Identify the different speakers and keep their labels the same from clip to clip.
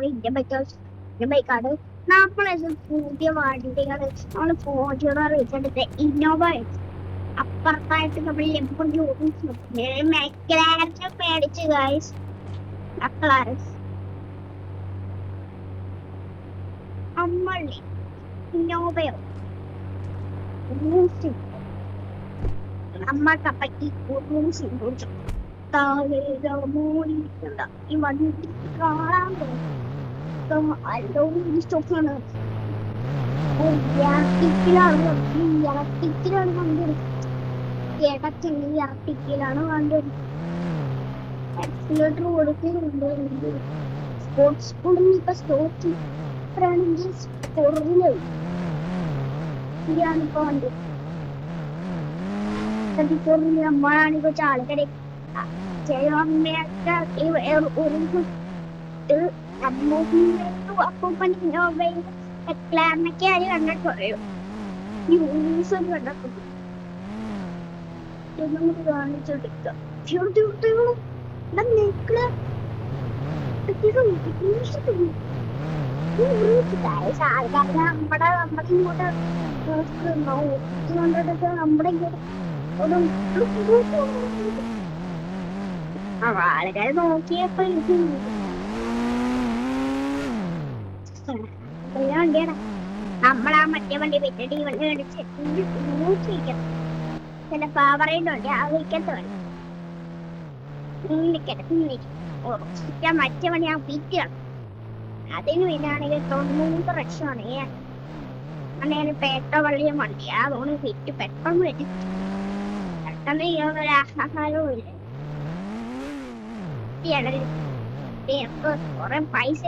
Speaker 1: Indian ബൈക്കാണ് നമ്മളത് പുതിയ വണ്ടികൾ നമ്മള് ഫോർച്യൂണർ വെച്ചെടുത്ത് ഇന്നോവ വെച്ച് അപ്പുറത്തായിട്ട് നമ്മൾ മെക്ലാരനെ മേടിച്ചു ഗൈസ്. മക്ലാരൻ നമ്മൾ ഇന്നോവയോ നമ്മൾക്കപ്പറ്റി ഈ വണ്ടി കാണാൻ ഇഷ്ടമാണ്. ഇലക്ട്രിക്കിലാണ് വണ്ടി ഇടയ്ക്കുണ്ടെങ്കിൽ ഇലക്ട്രിക്കിലാണ് വണ്ടി ആക്സിലേറ്റർ കൊടുക്കുന്നുണ്ട്. സ്പോർട്സ് സ്കൂളിൽ ഇപ്പൊ സ്റ്റോക്ക് ആണെങ്കിൽ സ്പോർട്ടിലായി ഇപ്പൊ വണ്ടി നമ്മളാണിപ്പോ ചാലക്കട ക്ലാറിനൊക്കെ ആര് കണ്ടിട്ട് പറയും യൂസ് കണ്ടിട്ടുണ്ട്. കാണിച്ചെടുക്കാം ആൾക്കാരെ നമ്മുടെ ഇങ്ങോട്ട് നമ്മുടെ ആൾക്കാരെ നോക്കിയപ്പോ വണ്ടിയാണ്. നമ്മളാ മറ്റേ വണ്ടി വിറ്റിട്ട് ഈ വണ്ടി മേടിച്ച് യൂസിക്കണം. ചിലപ്പോ പറയുന്നുണ്ട് ആ വിൽക്കത്ത് മറ്റേ വണ്ടി ഞാൻ വിൽക്കണം. അതിന് പിന്നാണെങ്കിൽ 90 ലക്ഷമാണ്. അങ്ങനെ പേട്ടവള്ളിയ വണ്ടി അതുകൊണ്ട് വിറ്റ് പെട്ടെന്ന് വരും. പെട്ടെന്ന് ഒരു ആഹാരവും ഇല്ല. കുറെ പൈസ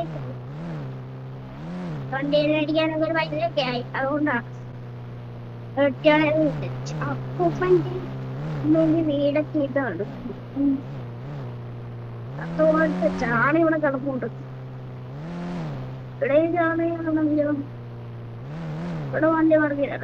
Speaker 1: വണ്ടിയിൽ മേടിക്കാനൊക്കെ ഒരു പൈസയൊക്കെ ആയി. അതുകൊണ്ടാണ് വീടൊക്കെ ഇതാണ്. അതുപോലത്തെ ചാണ ഇവിടെ കിടപ്പുണ്ട്. ഇവിടെ ചാണയാണെങ്കിലും ഇവിടെ വണ്ടി പറഞ്ഞില്ലേ.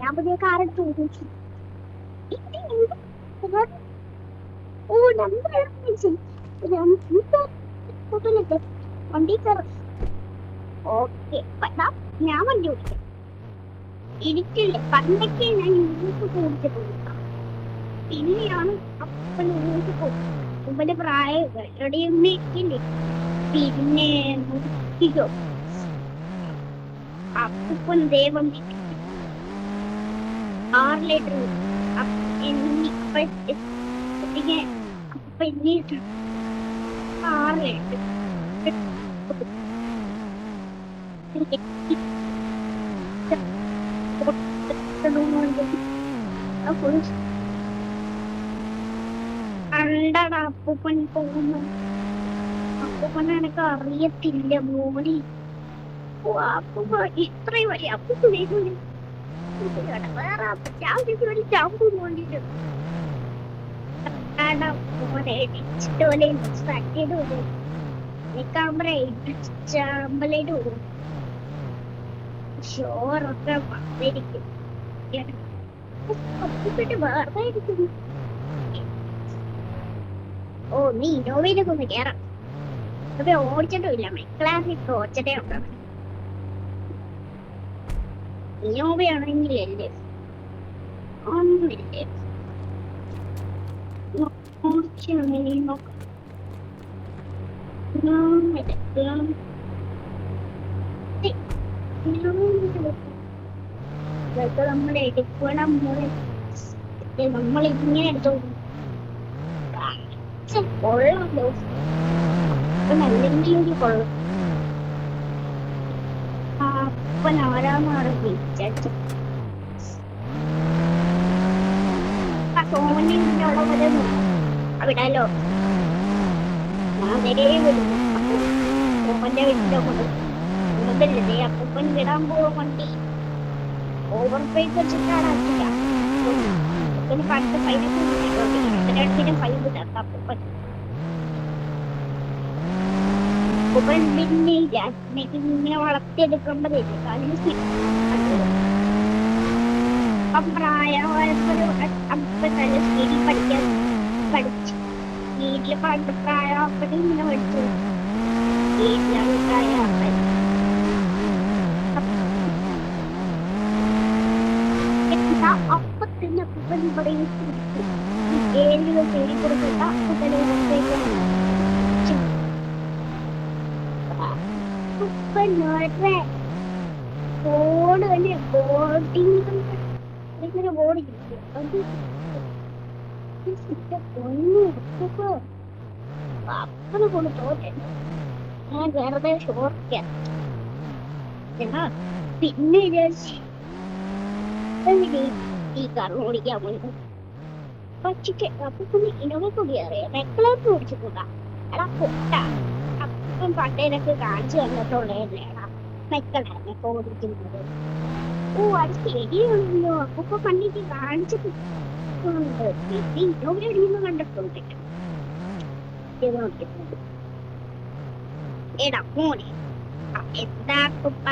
Speaker 1: ഞാൻ പുതിയ കാറെടുത്ത് ചോദിച്ചു. വണ്ടി കയറും. ഓക്കെ ഞാൻ വണ്ടി ഓടിക്കാം. ഇരിക്കില്ലേ പണ്ടൊക്കെ ഞാൻ യൂസ് ഓടിച്ചിട്ടുണ്ട്. പിന്നെയാണ് അപ്പൻ യൂസ് പോകും പ്രായം ഇരിക്കില്ലേ. പിന്നെ നോക്കിക്കോ അപ്പൻ ദൈവം 6 ലിറ്റർ അപ്പൊ 6 ലിറ്റർ കണ്ടടാ അപ്പൂപ്പൻ പോകുന്നു. അപ്പൂപ്പൻ എനക്ക് അറിയത്തില്ല മോനെ. അപ്പൂപ്പ ഇത്രയും വലിയ അപ്പൂപ്പ വേറെ ചാമ്പിക്ക് വേണ്ടി ചാമ്പ് പോണ്ടിട്ട് ചാമ്പലായിട്ട് പോകും. ഷോറൊക്കെ വന്നിരിക്കും. വേറെ ഇരിക്കുന്നു. ഓ നീ ഇന്നോവയിലൊക്കെ ഒന്ന് കേറാം. അപ്പൊ ഓടിച്ചിട്ടും ഇല്ല. മെക്ലാറിൻ ഓടിച്ചിട്ടേ ഉണ്ടാവും. ഇന്നോവയാണെങ്കിലല്ലേ ഒന്നില്ലേ നോക്കാം. നമ്മുടെ എടുക്കണം നമ്മളിങ്ങനെ എടുത്തു കൊള്ളാമല്ലോ. അല്ലെങ്കിൽ കൊള്ളും. അപ്പൻ ആരാന്നാണ് വിചാരിച്ചു. അവിടാലോ ഞാൻ വിടുന്നു. അപ്പൂപ്പന്റെ വീട്ടിലോ കൊണ്ട് അപ്പൂപ്പൻ വിടാൻ പോവാൻ വണ്ടി ഓവർ ബ്രേക്ക് വെച്ചിട്ടാണ് ആക്കില്ല. പിന്നെ പണ്ട് ഫൈനൊക്കെ ഇതിനടുത്തിന് ഫൈവ് തന്ന അപ്പൂപ്പൻ പിന്നെ ഇങ്ങനെ വളർത്തിയെടുക്കുമ്പോഴേക്ക് അതിന് പ്രായമായപ്പോൾ അപ്പൂപ്പൻ നല്ല സ്പീഡിൽ പഠിച്ചു. വീട്ടില് പണ്ട് പ്രായമാകുമ്പോഴും ഇങ്ങനെ പഠിച്ചു. വീട്ടിലാണ് പ്രായമാക്കാൻ അപ്പത്തിന് അപ്പൂപ്പൻ ഇവിടെ ഏഴ് പേര് കൊടുത്തിട്ട അപ്പൂപ്പനെ അപ്പൂപ്പൻ ബോർഡ് തന്നെ ബോർഡിങ് ബോർഡ് അപ്പനെ കൊണ്ട് തോറ്റ ഞാൻ വെറുതെ ഷോർക്കാൻ പിന്നെ ഈ കാർ ഓടിക്കാൻ പോയത് പക്ഷേ അപ്പൂപ്പന് ഇനോവ അറിയാം മെക്കളർക്ക് ഓടിച്ചിട്ടുണ്ടാ. എടാ പൊട്ട അപ്പം പണ്ടേനൊക്കെ കാണിച്ചു തന്നിട്ടുള്ളതല്ലേടാ മെക്കളൊക്കെ ഓടിക്കുന്നത്. ഓ അത് ശരിയാണല്ലോ. അപ്പൂപ്പ പണ്ടിക്ക് കാണിച്ചിട്ടുണ്ട്. പിന്നെ ഇനോവ അടിയൊന്നും കണ്ടിട്ടുണ്ട്. എടാ മോനെ എന്താ അപ്പൂപ്പ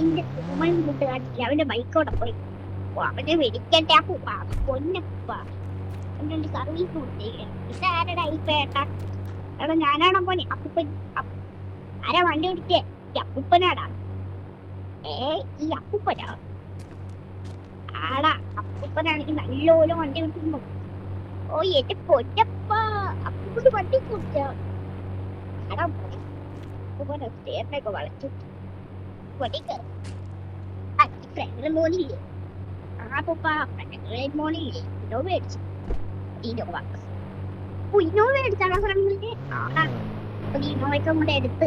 Speaker 1: ഇന്റെ കുമ്മൻ കൂട്ട് കാണിച്ചില്ല. അവന്റെ ബൈക്കോടെ പോയി അവനെ വെടിക്കട്ടെ അപ്പൂപ്പ പൊന്നപ്പൂപ്പ എന്നെ സർവീസ് കൊടുത്തേക്കാണ്. ഇതാരടാ ഈ പേട്ട? എടാ ഞാനാണോ പോനെ അപ്പൂപ്പൻ? ആരാ വണ്ടി ഓടിച്ചേ? ഈ അപ്പൂപ്പനാടാ. ഈ അപ്പൂപ്പനാ ആടാ. അപ്പൂപ്പനാണെങ്കിൽ നല്ലോണം വണ്ടി ഓടിക്കുന്നു. ഓ എന്റെ പൊന്നപ്പ അപ്പൂപ്പന് വണ്ടി കൊടുത്ത ആടാ അപ്പൂപ്പനെ സ്റ്റേറിനൊക്കെ വളച്ചു വടിക്ക ഫ്രണ്ടിലെ മോനില്ലേ? ആ പൂപ്പ ഫ്രണ്ടിലെ മോനില്ലേ? ഇന്നോവ മേടിച്ചു. ഇന്നോവ മേടിച്ചാണോ ഫ്രണ്ടില്? ആടാ ഇന്നോവയൊക്കെ കൂടെ എടുത്ത്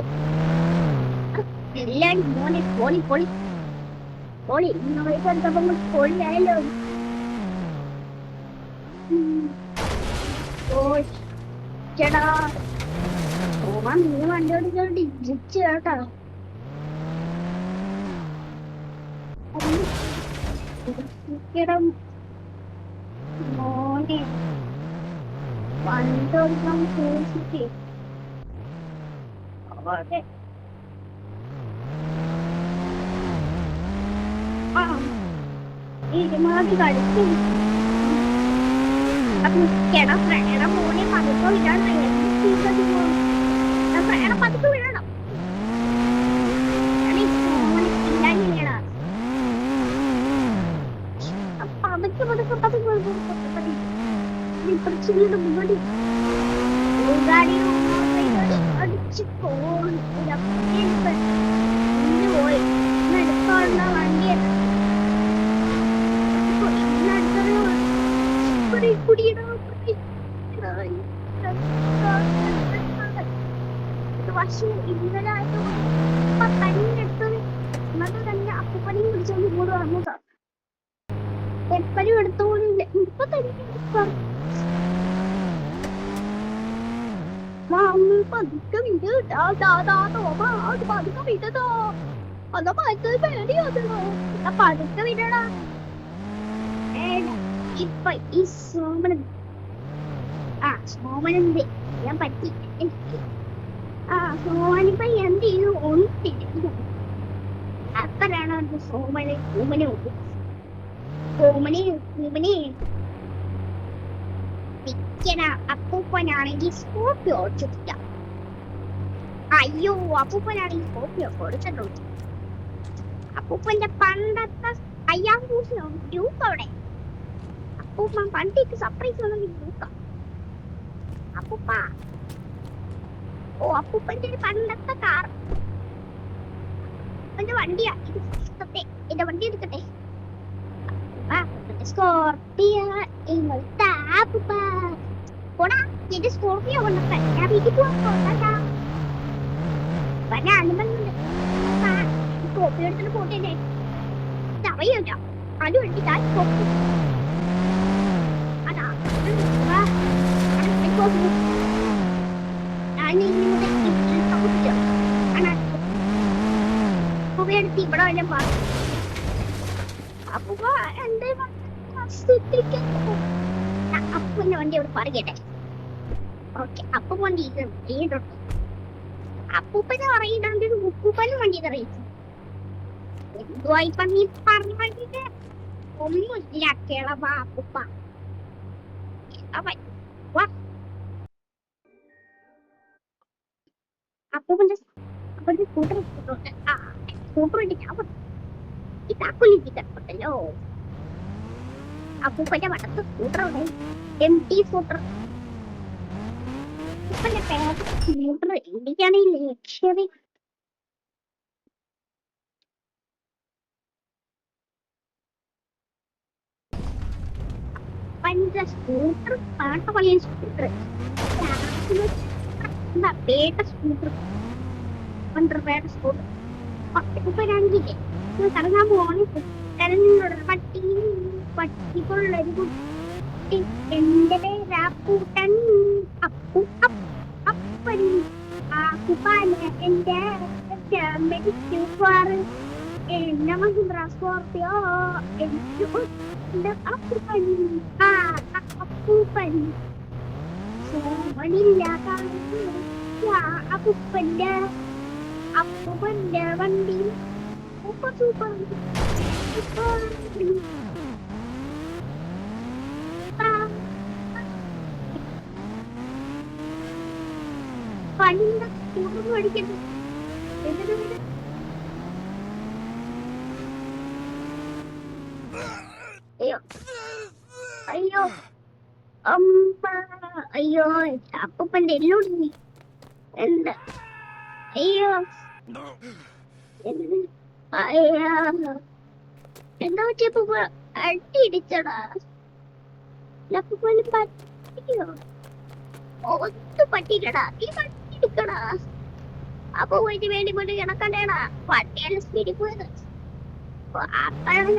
Speaker 1: എല്ലാരും മോനെ പൊളി പൊളി പൊളി ഇന്നോവയൊക്കെ എടുത്തപ്പോ പൊളിയായല്ലോ. ചേടാ ഓമാ നീ വണ്ടി ഓടിച്ചോണ്ട് ഇജിച്ച് കേട്ടോ. മോനെ വണ്ടി ഓടിക്കാൻ സൂക്ഷിച്ചേ. ഇരുമാതി കളിച്ചു എടാ മോനെ പതുക്കെ വിടണം. എടാ പതുക്കെ വിടണം. ഇല്ലാഞ്ഞില്ലേടാ പതുക്കെ പതുക്കെ പതുക്കെ ഇപ്പറച്ചിട്ട് മുന്നോട്ട് അടിച്ച് പോയി എടുക്കാനുള്ള വണ്ടി പക്ഷേ ഇന്നലെ തന്നെടുത്തത് ഇന്നത്തെ തന്നെ അപ്പൂപ്പനെയും പിടിച്ചോണ്ട് കൂടെ വന്നതാ. എപ്പനും എടുത്തോളില്ല ഇപ്പൊ തന്നെ പതുക്കെ വിട് പതുക്കെ വിടതോ. അതോ പതുക്കെ പേടിയാതോ പതുക്കെ വിടടാ. ഇപ്പൊ ഈ സോമനെന്ത് ഞാൻ പറ്റി എനിക്ക് സോമനിപ്പ എന്ത് ചെയ്തു ഒന്നിട്ടില്ല. അപ്പഴാണ് അത് സോമനെ കൂമനെ കൂമനെ നിക്കണ. അപ്പൂപ്പനാണെങ്കിൽ സ്കോർപ്പിയോ ഓടിച്ചിട്ടില്ല. അയ്യോ അപ്പൂപ്പനാണെങ്കിൽ സ്കോർപ്പിയോ ഓടിച്ചിട്ടുണ്ട്. അപ്പൂപ്പന്റെ പണ്ടത്തെ 5000 രൂപ അവിടെ. അപ്പൂപ്പൻ പണ്ടിക്ക് സർപ്രൈസ് ഒന്നും നോക്കാം. അപ്പൂപ്പ അപ്പൂപ്പന്റെ പണ്ടത്തെ കാർ എന്റെ വണ്ടിയാ ഇത്. എന്റെ വണ്ടി എടുക്കട്ടെ. സ്കോർപ്പിയോ പോടാ. എന്റെ സ്കോർപ്പിയോ കൊണ്ടൊക്കെ ഞാൻ വീട്ടിൽ പോവാ. സ്കോർപ്പിയോ എടുത്തിട്ട് പോട്ടേ തവയില്ല. അത് വേണ്ടി ഞാൻ അതാ ഇവിടെ വല്ല അപ്പൂപ്പ എന്റെ അപ്പൂപ്പന്റെ വണ്ടി അവിടെ പറയട്ടെ. ഓക്കെ, അപ്പൂപ്പ വണ്ടി ഇട്ടുണ്ട്. അപ്പൂപ്പനെ അറിയിട്ടുണ്ട്, ഉപ്പൂപ്പനും വണ്ടി അറിയിച്ചു. എന്തുവാ ഇപ്പൊ നീ പറഞ്ഞിട്ട്? ഒന്നുമില്ല കിളവ അപ്പൂപ്പ. അപ്പൂപ്പന്റെ സ്കൂട്ടർ ഇട്ടിട്ടുണ്ട്. ആ സ്കൂട്ടർ ഇട്ടിട്ട് ഈ താക്കോലിട്ട് കിടപ്പുണ്ടല്ലോ. അപ്പൂപ്പന്റെ വടത്ത് സ്കൂട്ടർ MT സ്കൂട്ടർ. അപ്പൂപ്പന്റെ പേര് സ്കൂട്ടർ എനിക്കാണ് ഈ ലക്ഷറി. അപ്പന്റെ സ്കൂട്ടർ പാട്ട കളിയ സ്കൂട്ടർ. പേട്ട സ്കൂട്ടർ 1 രൂപയുടെ സ്കൂട്ടർ. അപ്പൂപ്പനാണെങ്കിലേ കറങ്ങാൻ പോവാണ്. പട്ടിക്കുള്ളൊരു കുട്ടി. എന്റെ പേരാപ്പൂട്ടൻ. അപ്പൻ അപ്പൂപ്പാന് എന്റെ മെഡിക്കൽ എന്നെ മഹിന്ദ്ര സ്കോർപ്പിയോ. അപ്പൂപ്പൻ അപ്പൂപ്പൻ സോമനില്ല അപ്പൂപ്പന്റെ അപ്പൂപ്പന്റെ വണ്ടി സൂപ്പർ സൂപ്പർ പണ്ട് സ്കൂട്ടർ പഠിക്കുന്നു. അയ്യോ അയ്യോ അമ്മ അയ്യോ അപ്പൂപ്പന്റെ എല്ലോടി എന്താ? അയ്യോ എന്താ പറ്റിയപ്പൂപ്പ? അടി ഇടിച്ചടാ. അപ്പൂപ്പന് പറ്റിയോ? ഒന്നും പറ്റിയില്ലടാ. നീ പട്ടി എടുക്കടാ. അപ്പൂപ്പന് വേണ്ടി പോയിട്ട് കിടക്കണ്ടേടാ. പട്ടിയെല്ലാം സ്പീഡിൽ പോയത്. അപ്പോഴാണ്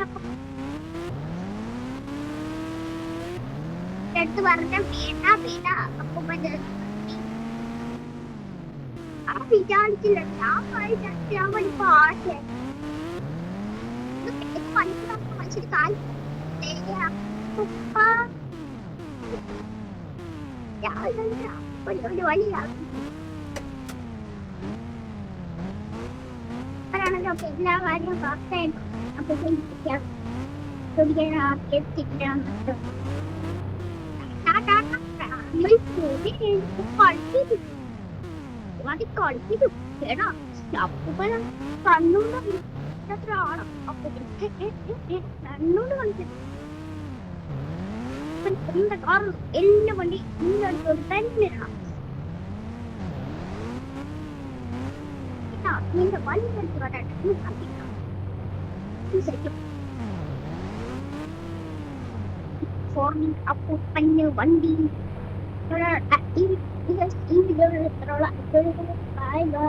Speaker 1: എടുത്ത് പറഞ്ഞ വേണ്ട അപ്പൂപ്പന്റെ വിചാരിച്ചില്ല. ഞാൻ വിചാരിച്ചു ആശ മനുഷ്യര് കാൽ ഒരു വലിയ ാണല്ലോ എല്ലാ കാര്യവും വാർത്തയായിരുന്നു. അപ്പൊ കളിപ്പിച്ചു കേടാ. അപ്പൂപ്പന കണ്ണൂണ്ട് ആണോ കണ്ണൂണ്ട് കളിച്ചിട്ട് കാരണം എല്ലാ വണ്ടി ഇന്നടുത്തോട് തന്നെയാണ്. നിന്റെ വണ്ടി ഫോർമിംഗ് അപ്പൂപ്പന് വണ്ടി ഈ വീഡിയോയിൽ ഇത്രയുള്ള